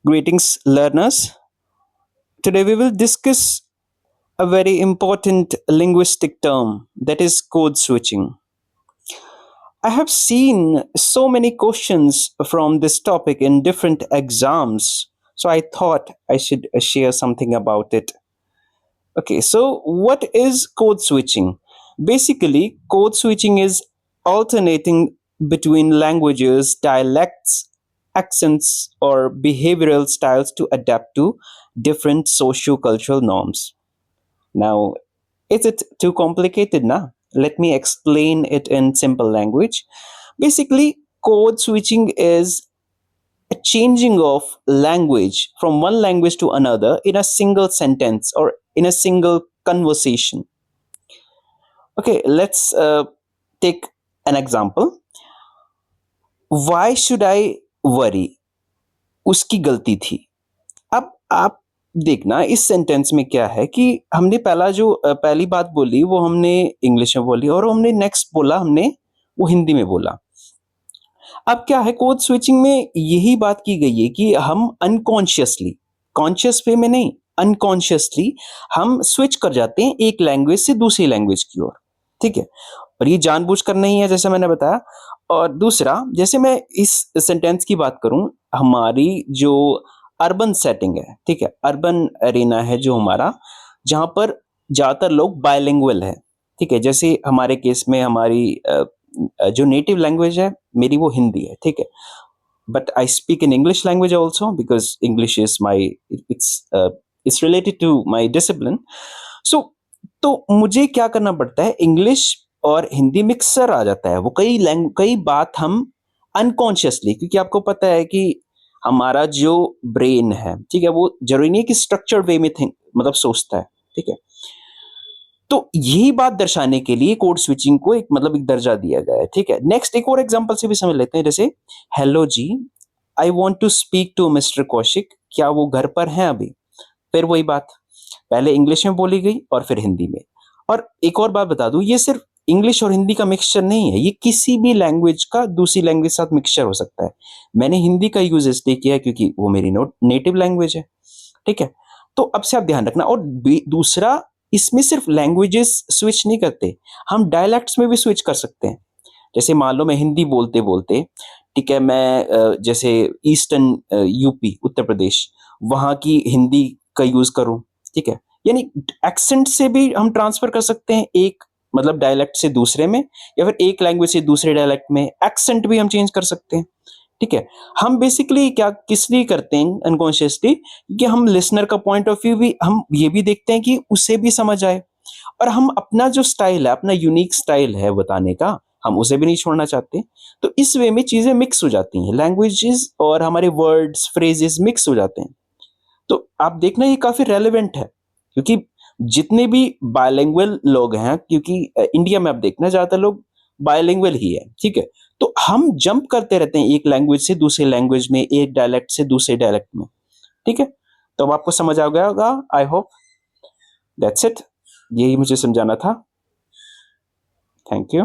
Greetings, learners. Today we will discuss a very important linguistic term that is code switching. I have seen so many questions from this topic in different exams, so I thought I should share something about it. Okay, so what is code switching? Basically, code switching is alternating between languages, dialects, accents, or behavioral styles to adapt to different socio-cultural norms. Now, is it too complicated now? Let me explain it in simple language. Basically, code switching is a changing of language from one language to another in a single sentence or in a single conversation. Okay, let's take an example. Why should I worry? उसकी गलती थी. अब आप देखना इस sentence में क्या है कि हमने पहली बात बोली वो हमने इंग्लिश में बोली और हमने नेक्स्ट बोला हमने वो हिंदी में बोला. अब क्या है कोड स्विचिंग में यही बात की गई है कि हम अनकॉन्शियसली, कॉन्शियस वे में नहीं, अनकॉन्शियसली हम स्विच कर जाते हैं एक लैंग्वेज से दूसरी लैंग्वेज की ओर. ठीक है, और ये जानबूझकर नहीं है जैसे मैंने बताया. और दूसरा, जैसे मैं इस सेंटेंस की बात करूं, हमारी जो अर्बन सेटिंग है, ठीक है, अर्बन एरिना है जो हमारा, जहां पर ज्यादातर लोग बायलिंगुअल है. ठीक है, जैसे हमारे केस में हमारी जो नेटिव लैंग्वेज है मेरी वो हिंदी है. ठीक है, but I speak in English language also because English is my, it's related to my discipline. So तो मुझे क्या करना पड़ता है, इंग्लिश और हिंदी मिक्सर आ जाता है. वो कई बात हम अनकॉन्शियसली, क्योंकि आपको पता है कि हमारा जो ब्रेन है, ठीक है, वो जरूरी नहीं है कि स्ट्रक्चर्ड वे में मतलब सोचता है. ठीक है, तो यही बात दर्शाने के लिए कोड स्विचिंग को एक दर्जा दिया गया है. ठीक है, नेक्स्ट एक और एग्जांपल से भी समझ लेते हैं. जैसे हेलो जी, I want to speak to mister Kaushik, क्या वो घर पर हैं अभी? फिर वही बात, पहले इंग्लिश में बोली गई और फिर हिंदी में. और एक और बात बता दूं, ये सिर्फ इंग्लिश और हिंदी का मिक्सचर नहीं है, ये किसी भी लैंग्वेज का दूसरी लैंग्वेज के साथ मिक्सचर हो सकता है. मैंने हिंदी का यूज इसलिए किया है क्योंकि वो मेरी नेटिव लैंग्वेज है. ठीक है, तो अब से आप ध्यान रखना. और दूसरा, इसमें सिर्फ लैंग्वेजेस स्विच नहीं करते, हम डायलेक्ट्स में भी स्विच कर सकते हैं. जैसे मान लो मैं हिंदी बोलते बोलते, ठीक है, मैं जैसे ईस्टर्न यूपी उत्तर प्रदेश वहां की हिंदी का यूज करूं. ठीक है, यानी एक्सेंट से भी हम ट्रांसफर कर सकते हैं, एक मतलब डायलेक्ट से दूसरे में, या फिर एक लैंग्वेज से दूसरे डायलेक्ट में एक्सेंट भी हम चेंज कर सकते हैं. ठीक है, हम बेसिकली क्या किस लिए करते हैं अनकॉन्शियसली, कि हम लिसनर का पॉइंट ऑफ व्यू भी हम ये भी देखते हैं कि उसे भी समझ आए, और हम अपना जो स्टाइल है, अपना यूनिक स्टाइल है बताने का, हम उसे भी नहीं छोड़ना चाहते. तो इस वे में चीजें मिक्स हो जाती हैं, लैंग्वेजेस और हमारे वर्ड्स फ्रेजेस मिक्स हो जाते हैं. तो आप देखना ये काफी रेलेवेंट है, क्योंकि जितने भी बायलिंगुअल लोग हैं, क्योंकि इंडिया में आप देखना ज्यादातर लोग बायलिंगुअल ही है. ठीक है, तो हम जंप करते रहते हैं एक लैंग्वेज से दूसरे लैंग्वेज में, एक डायलेक्ट से दूसरे डायलेक्ट में. ठीक है, तो अब आपको समझ आ गया होगा, आई होप. दैट्स इट, यही मुझे समझाना था. Thank you.